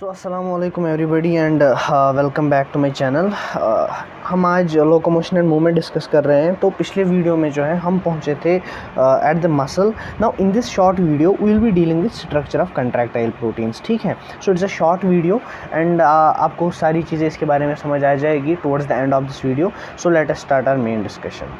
सो अस्सलामु अलैकुम everybody and welcome back to my channel. हम आज लोकोमोशन एंड मूवमेंट डिस्कस कर रहे हैं। तो पिछले वीडियो में जो है हम पहुंचे थे at the muscle. Now in this short video we will be dealing with structure of contractile proteins. ठीक है, so it's a short video and आपको सारी चीज़ें इसके बारे में समझ आ जाएगी towards the end of this video. So let us start our main discussion.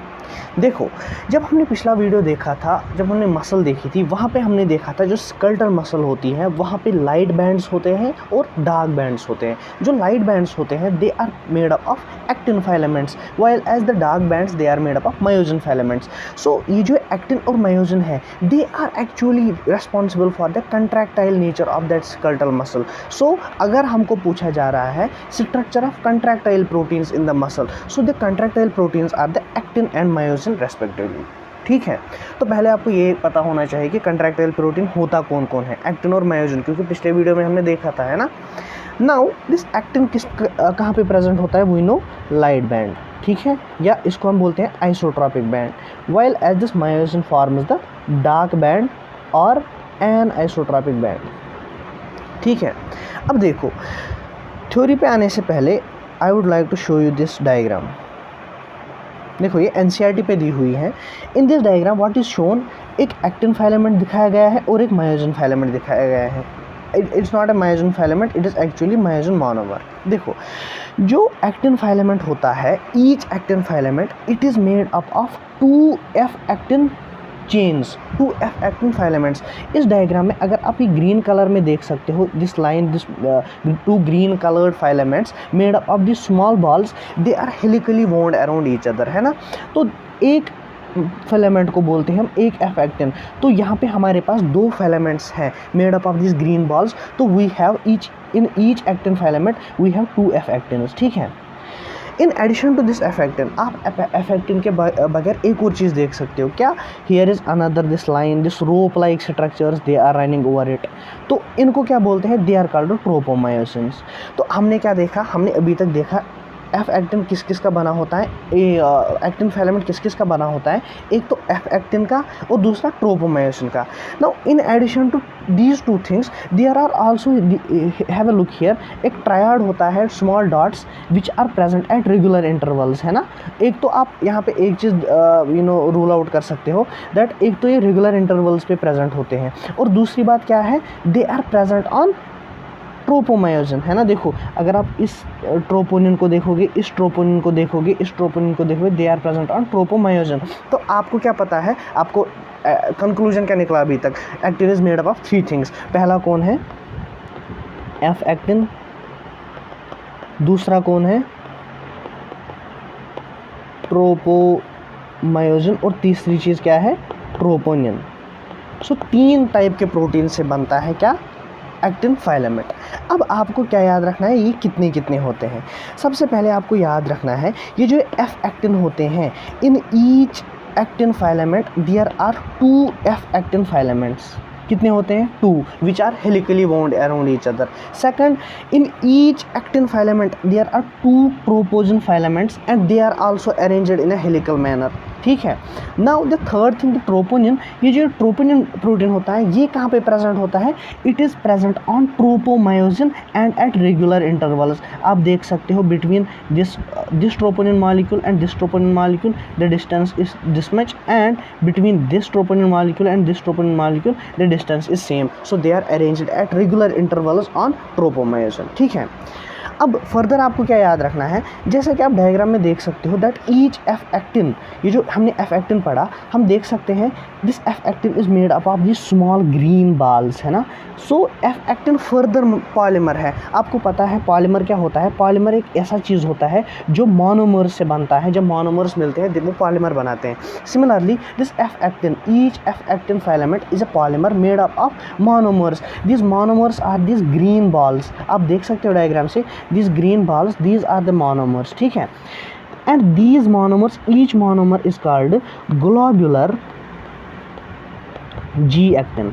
देखो, जब हमने पिछला वीडियो देखा था, जब हमने मसल देखी थी, वहाँ पे हमने देखा था जो स्कल्टल मसल होती है वहाँ पे लाइट बैंड्स होते हैं और डार्क बैंड्स होते हैं। जो लाइट बैंड्स होते हैं they are made up of actin filaments, while as the dark bands they are made up of myosin filaments. So ये जो एक्टिन और मायोसिन है they are actually responsible for the contractile nature of that skeletal muscle. So अगर हमको पूछा जा रहा है structure of contractile proteins in the muscle, so the contractile proteins are the actin and myosin respectively. ठीक है, तो पहले आपको ये पता होना चाहिए कि कंट्रैक्टाइल प्रोटीन होता कौन कौन है, एक्टिन और मायोसिन, क्योंकि पिछले वीडियो में हमने देखा था, है ना। नाउ दिस एक्टिन कहाँ पे प्रेजेंट होता है, वी नो लाइट बैंड, ठीक है, या इसको हम बोलते हैं isotropic band, while as this myosin forms the dark band और एन आइसोट्रॉपिक बैंड। ठीक है, अब देखो थ्योरी पे आने से पहले I would like to show you this diagram. देखो ये एनसीईआरटी पे दी हुई है। In this diagram what is shown, एक एक्टिन फिलामेंट दिखाया गया है और एक मायोसिन फिलामेंट दिखाया गया है। It's not a myosin filament, it is actually myosin monomer. देखो जो एक्टिन फिलामेंट होता है, each actin filament it is made up of 2F actin chains, 2F actin filaments. इस डायग्राम में अगर आप ये ग्रीन कलर में देख सकते हो, this line, this 2 green coloured filaments made up of this small balls, they are helically wound around each other, है ना। तो एक फिलामेंट को बोलते हैं हम एक F एक्टिन। तो यहाँ पे हमारे पास 2 फिलामेंट्स हैं made up of this green balls. तो we have in each actin filament we have 2F actins. ठीक है, in addition to this f actin, आप एफेक्टिन के बगैर एक और चीज़ देख सकते हो, क्या, here is another this line, this rope like structures they are running over it. तो इनको क्या बोलते हैं, दे आर कॉल्ड ट्रोपोमायोसिन्स। तो हमने क्या देखा, हमने अभी तक देखा एफ एक्टिन किस किस का बना होता है, एक्टिन फिलामेंट किस किस का बना होता है, एक तो एफ एक्टिन का और दूसरा ट्रोपोमायोसिन का। Now in addition to these 2 things there are also, have a look here, एक ट्रायड होता है small dots which are present at regular intervals, है ना। एक तो आप यहाँ पे एक चीज़ रूल आउट कर सकते हो दैट एक तो ये रेगुलर इंटरवल्स पे प्रेजेंट होते हैं, और दूसरी बात क्या है, they are present on tropomyosin, है ना। देखो अगर आप इस ट्रोपोनिन को देखोगे, इस ट्रोपोनिन को देखोगे, इस ट्रोपोनिन को देखोगे, they are present on tropomyosin. तो आपको क्या पता है, आपको कंक्लूजन क्या निकला अभी तक, actin is made up of 3 things. पहला कौन है, एफ एक्टिन, दूसरा कौन है, ट्रोपोमायोसिन, और तीसरी चीज़ क्या है, ट्रोपोनिन। सो 3 टाइप के प्रोटीन से बनता है क्या, एक्टिन फिलामेंट। अब आपको क्या याद रखना है, ये कितने कितने होते हैं। सबसे पहले आपको याद रखना है ये जो एफ एक्टिन होते हैं, in each actin filament there are 2F actin filaments. कितने होते हैं, 2, which are helically wound around each other. Second, in each actin filament there are 2 tropomyosin filaments and they are also arranged in a helical manner. ठीक है, now the third thing, the troponin, ये जो troponin protein होता है ये कहाँ पे present होता है, it is present on tropomyosin and at regular intervals. आप देख सकते हो between this troponin molecule and this troponin molecule the distance is this much, and between this troponin molecule and this troponin molecule the distance is same. So they are arranged at regular intervals on tropomyosin. ठीक है, अब further आपको क्या याद रखना है, जैसा कि आप डायग्राम में देख सकते हो दैट ईच एफ एक्टिन, ये जो हमने एफ एक्टिन पढ़ा, हम देख सकते हैं this F actin is made up of this small green balls, है ना। So F actin further polymer है। आपको पता है पॉलीमर क्या होता है, पॉलीमर एक ऐसा चीज़ होता है जो मोनोमर्स से बनता है, जब मोनोमर्स मिलते हैं वो पॉलीमर बनाते हैं। Similarly this F actin, each F actin filament is a polymer made up of monomers. This monomers are this green balls, आप देख सकते हो डायग्राम से, these green balls, these are the monomers। ठीक है, and these monomers, each monomer is called globular G actin।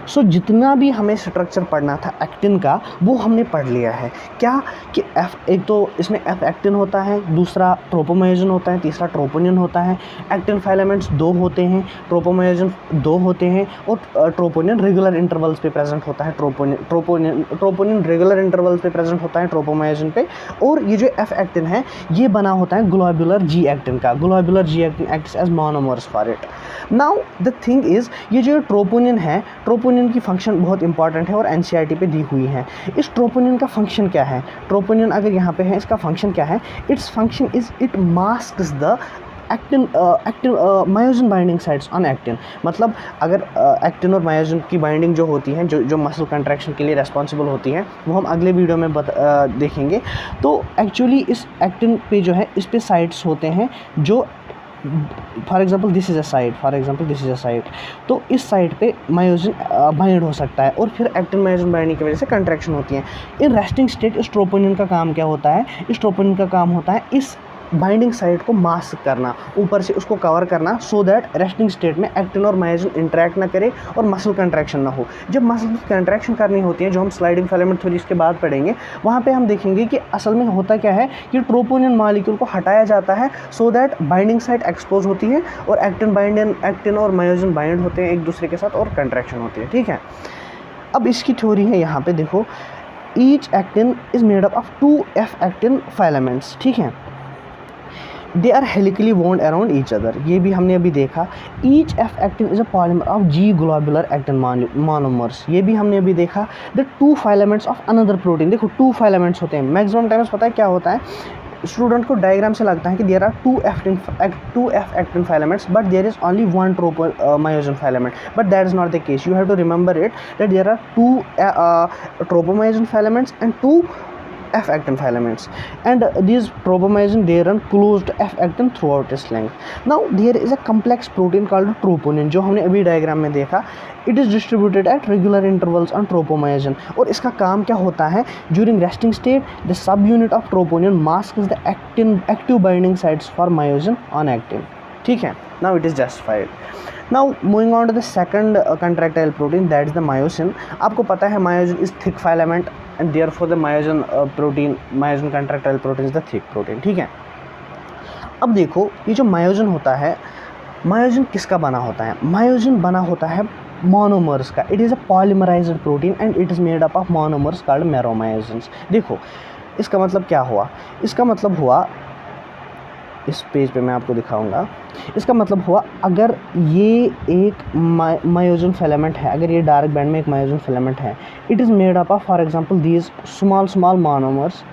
सो जितना भी हमें स्ट्रक्चर पढ़ना था एक्टिन का वो हमने पढ़ लिया है। क्या कि एक तो इसमें एफ एक्टिन होता है, दूसरा ट्रोपोमायोसिन होता है, तीसरा ट्रोपोनिन होता है। एक्टिन फाइलामेंट्स 2 होते हैं, ट्रोपोमायोसिन 2 होते हैं और ट्रोपोनिन रेगुलर इंटरवल्स पे प्रेजेंट होता है। ट्रोपोनिन रेगुलर इंटरवल्स पे प्रेजेंट होता है ट्रोपोमायोसिन पे। और ये जो एफ एक्टिन है ये बना होता है ग्लोबुलर जी एक्टिन का। Globular G actin acts as monomers for it. Now the thing is ये जो ट्रोपोनिन है, ट्रोपोनिन की फंक्शन बहुत इंपॉर्टेंट है और एनसीईआरटी पे दी हुई है। इस ट्रोपोनिन का फंक्शन क्या है? ट्रोपोनिन अगर यहाँ पे है, इसका फंक्शन क्या है? Its function is it masks the actin myosin binding sites on actin. मतलब अगर एक्टिन और मायोसिन की बाइंडिंग जो होती है, जो मसल कंट्रैक्शन के लिए रेस्पॉन्सिबल होती हैं, वो हम अगले वीडियो में देखेंगे। तो एक्चुअली इस एक्टिन पे जो है, इस पे साइट्स होते हैं जो for example this is a site, तो इस साइट पे मायोसिन बाइंड हो सकता है और फिर एक्टिन मायोसिन बाइंडिंग की वजह से कंट्रैक्शन होती है। इन रेस्टिंग स्टेट इस ट्रोपोनिन का काम क्या होता है? इस ट्रोपोनिन का काम होता है इस बाइंडिंग साइट को मास्क करना, ऊपर से उसको कवर करना, सो दैट रेस्टिंग स्टेट में एक्टिन और मायोसिन इंटरेक्ट ना करे और मसल कंट्रैक्शन ना हो। जब मसल की कंट्रैक्शन करनी होती है, जो हम स्लाइडिंग फिलामेंट थ्योरी इसके बाद पढ़ेंगे, वहाँ पे हम देखेंगे कि असल में होता क्या है कि ट्रोपोनिन मॉलिक्यूल को हटाया जाता है so that binding site expose होती है और एक्टिन और मायोसिन बाइंड होते हैं एक दूसरे के साथ और कंट्रैक्शन होती है। ठीक है, अब इसकी थ्योरी है यहाँ पे देखो, each actin is made up of 2 F actin filaments. ठीक है, they are helically wound around each other. ये भी हमने अभी देखा। Each F actin is a polymer of G globular actin monomers. ये भी हमने अभी देखा। The 2 filaments of another protein. देखो 2 फाइलामेंट्स होते हैं। मैक्सिमम टाइम्स पता है क्या होता है, स्टूडेंट को डायग्राम से लगता है कि there are 2 F actin filaments, but there is only 1 tropomayosin filament, but that is not the case. You have to remember it that there are 2 tropomayosin filaments and 2 F actin filaments, and these tropomyosin they run close to F actin throughout its length. Now there is a complex protein called troponin, जो हमने अभी diagram में देखा. It is distributed at regular intervals on tropomyosin. और इसका काम क्या होता है? During resting state, the subunit of troponin masks the active binding sites for myosin on actin. ठीक है, now it is justified. Now moving on to the second contractile protein, that is the myosin. आपको पता है myosin is thick filament and therefore the myosin myosin contractile protein is the thick protein. ठीक है, अब देखो ये जो myosin होता है, myosin किसका बना होता है? myosin बना होता है मोनोमर्स का. It is a polymerized protein and it is made up of monomers called meromyosins. देखो इसका मतलब क्या हुआ? इसका मतलब हुआ, इस पेज पे मैं आपको दिखाऊंगा. इसका मतलब हुआ अगर ये एक मायोसिन फिलामेंट है, अगर ये डार्क बैंड में एक मायोसिन फिलामेंट है, it is made up of for example these small monomers.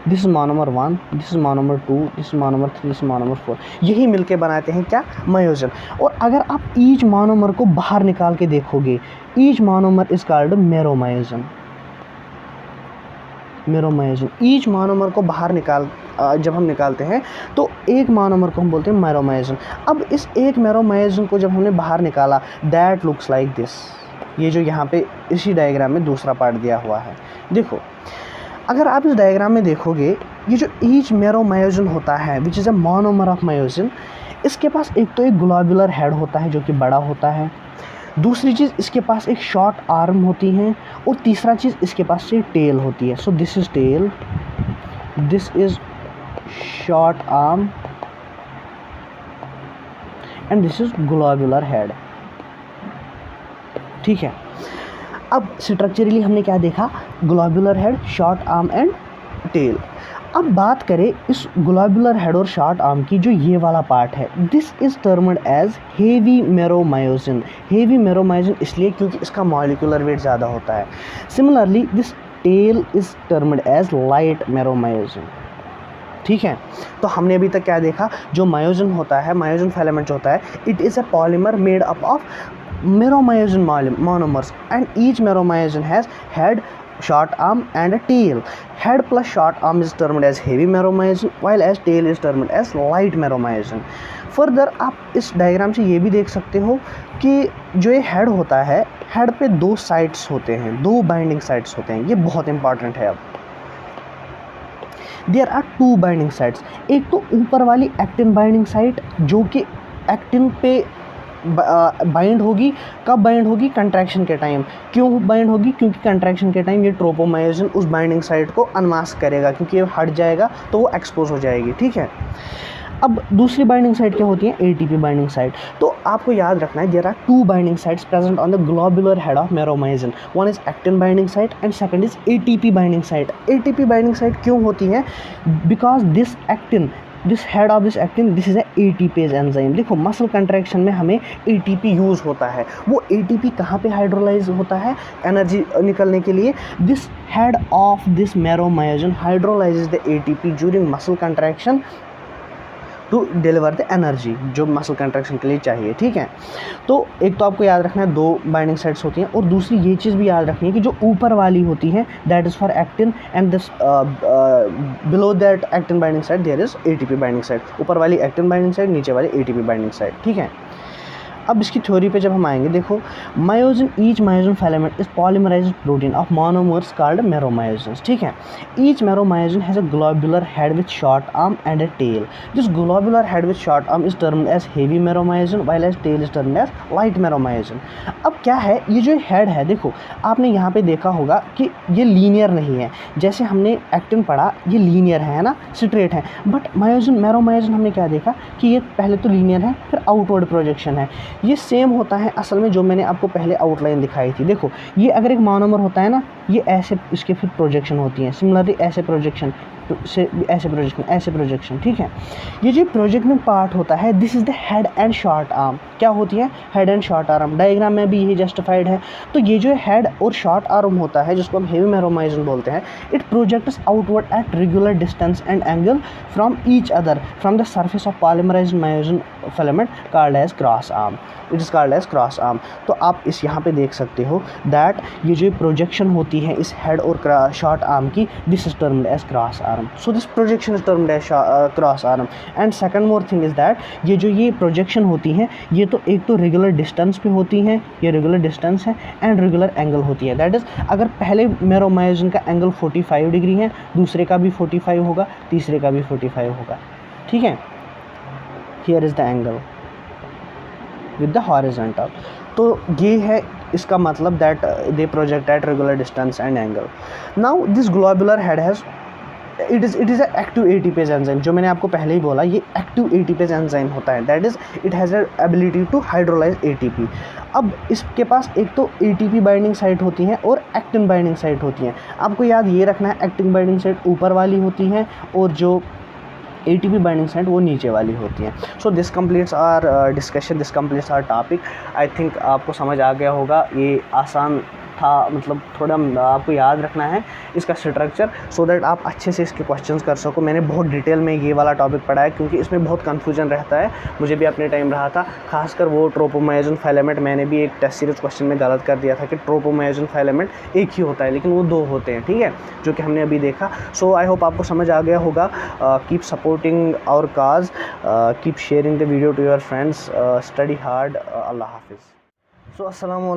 This is monomer 1, this is monomer 2, this is monomer 3, this is monomer 4. यही मिलके बनाते हैं क्या? मायोसिन. और अगर आप ईच मोनोमर को बाहर निकाल के देखोगे, each monomer is called meromyosin. Each monomer को बाहर जब हम निकालते हैं तो एक मोनोमर को हम बोलते हैं मेरोमायोसिन. अब इस एक मेरोमायोसिन को जब हमने बाहर निकाला, दैट लुक्स लाइक दिस. ये जो यहाँ पे इसी डायग्राम में दूसरा पार्ट दिया हुआ है. देखो अगर आप इस डायग्राम में देखोगे, ये जो ईच मेरोमायोसिन होता है which is a monomer of myosin, इसके पास एक तो एक ग्लोबुलर हेड होता है जो कि बड़ा होता है. दूसरी चीज़ इसके पास एक शॉर्ट आर्म होती है और तीसरा चीज़ इसके पास से टेल होती है. So this is tail, this is short arm and this is globular head. ठीक है, अब स्ट्रक्चरली हमने क्या देखा? Globular head, short arm and tail. अब बात करें इस ग्लोबुलर हेड और शॉर्ट आर्म की, जो ये वाला पार्ट है, this is termed as heavy meromyosin. Heavy meromyosin इसलिए क्योंकि इसका मॉलिक्यूलर वेट ज़्यादा होता है. Similarly this tail is termed as light meromyosin. ठीक है, तो हमने अभी तक क्या देखा? जो मायोसिन होता है, मायोसिन फिलामेंट होता है, it is a polymer made up of meromayosin monomers, and each meromayosin has head, short arm and a tail. Head plus short arm is termed as heavy meromayosin, while as tail is termed as light meromayosin. Further आप इस diagram से ये भी देख सकते हो कि जो ये हेड होता है, हेड पे 2 साइट्स होते हैं, 2 बाइंडिंग साइट्स होते हैं. ये बहुत इंपॉर्टेंट है. अब देयर आर 2 बाइंडिंग साइट्स. एक तो ऊपर वाली एक्टिन बाइंडिंग साइट जो कि एक्टिन पे बाइंड होगी। कब बाइंड होगी? कंट्रैक्शन के टाइम। क्यों बाइंड होगी? क्योंकि कंट्रैक्शन के टाइम ये ट्रोपोमायोसिन उस बाइंडिंग साइट को अनमास्क करेगा, क्योंकि ये हट जाएगा तो वो एक्सपोज हो जाएगी, ठीक है। अब दूसरी बाइंडिंग साइट क्या होती है? ATP binding site. तो आपको याद रखना है, there are two binding sites present on the globular head of meromyosin. One is actin binding site and second is ATP binding site. ATP binding site क्यों होती है? Because this actin, this head of this actin, this is a ATPase enzyme. देखो muscle contraction में हमें ATP use होता है। वो ATP कहाँ पे हाइड्रोलाइज होता है एनर्जी निकलने के लिए? This head of this meromyosin hydrolyzes the ATP during muscle contraction to deliver the energy जो मसल कंट्रैक्शन के लिए चाहिए, ठीक है। तो एक तो आपको याद रखना है 2 बाइंडिंग साइट्स होती हैं, और दूसरी ये चीज़ भी याद रखनी है कि जो ऊपर वाली होती है that is for actin and this below that actin binding site there is ATP binding site. ऊपर वाली एक्टिन बाइंडिंग साइट, नीचे वाली एटीपी बाइंडिंग साइट, ठीक है। अब इसकी थ्योरी पे जब हम आएंगे, देखो myosin, each myosin filament is polymerized protein of monomers called meromyosins, ठीक है। Each meromyosin has a globular head with short arm and a tail. This globular head with short arm is termed as heavy meromyosin while as tail is termed as light meromyosin. अब क्या है, ये जो head है, देखो आपने यहाँ पे देखा होगा कि ये लीनियर नहीं है। जैसे हमने एक्टिन पढ़ा, ये लीनियर है ना, स्ट्रेट है। बट मायोसिन, मेरोमायोसिन हमने क्या देखा कि ये पहले तो लीनियर है, फिर आउटवर्ड प्रोजेक्शन है। ये सेम होता है असल में जो मैंने आपको पहले आउटलाइन दिखाई थी। देखो ये अगर एक मोनोमर होता है ना, ये ऐसे इसके फिर प्रोजेक्शन होती है, सिमिलरली ऐसे प्रोजेक्शन, ऐसे प्रोजेक्शन, ठीक है। ये जो प्रोजेक्शन पार्ट होता है, this is the head and short arm. क्या होती है? Head and short arm. Diagram में भी यही जस्टिफाइड है। तो ये जो हेड और शॉर्ट आर्म होता है, जिसको हम हेवी मेरोमायोसिन बोलते हैं, it projects outward at regular distance and angle from each other from the surface of polymerized myosin filament called as cross arm. It is called as cross arm. तो आप इस यहाँ पे देख सकते हो दैट ये जो प्रोजेक्शन होती है इस हेड और शॉर्ट आर्म की, this is termed as cross arm. So this projection is termed as cross arm. And second more thing is that ये जो ये projection होती हैं, ये तो एक तो regular distance पे होती हैं, ये regular distance है, and regular angle होती है। That is अगर पहले मेरोमायोसिन का एंगल 45 डिग्री है, दूसरे का भी 45 होगा, तीसरे का भी 45 होगा, ठीक है। Here is the angle with the horizontal। तो ये है इसका मतलब that they project at regular distance and angle। Now this globular head has it is active ATPase enzyme. जो मैंने आपको पहले ही बोला, ये एक्टिव एटीपेज एंजाइम होता है। That is it has a ability to hydrolyse ATP. अब इसके पास एक तो एटीपी बाइंडिंग साइट होती हैं और एक्टिन बाइंडिंग साइट होती हैं। आपको याद ये रखना है, एक्टिन बाइंडिंग साइट ऊपर वाली होती हैं और जो एटीपी बाइंडिंग साइट वो नीचे वाली होती हैं। So this completes our discussion, this completes our topic. I think आपको समझ आ गया होगा। ये आसान था, मतलब थोड़ा आपको याद रखना है इसका स्ट्रक्चर, सो दैट आप अच्छे से इसके क्वेश्चंस कर सको। मैंने बहुत डिटेल में ये वाला टॉपिक पढ़ा है क्योंकि इसमें बहुत कन्फ्यूजन रहता है। मुझे भी अपने टाइम रहा था, खासकर वो ट्रोपोमायोसिन फिलामेंट। मैंने भी एक टेस्ट सीरीज क्वेश्चन में गलत कर दिया था कि ट्रोपोमायोसिन फिलामेंट एक ही होता है, लेकिन वो 2 होते हैं, ठीक है, जो कि हमने अभी देखा। सो आई होप आपको समझ आ गया होगा। Keep supporting our cause, keep sharing the video to your friends, study hard. अल्लाह हाफिज़। सो अस्सलाम वालेकुम।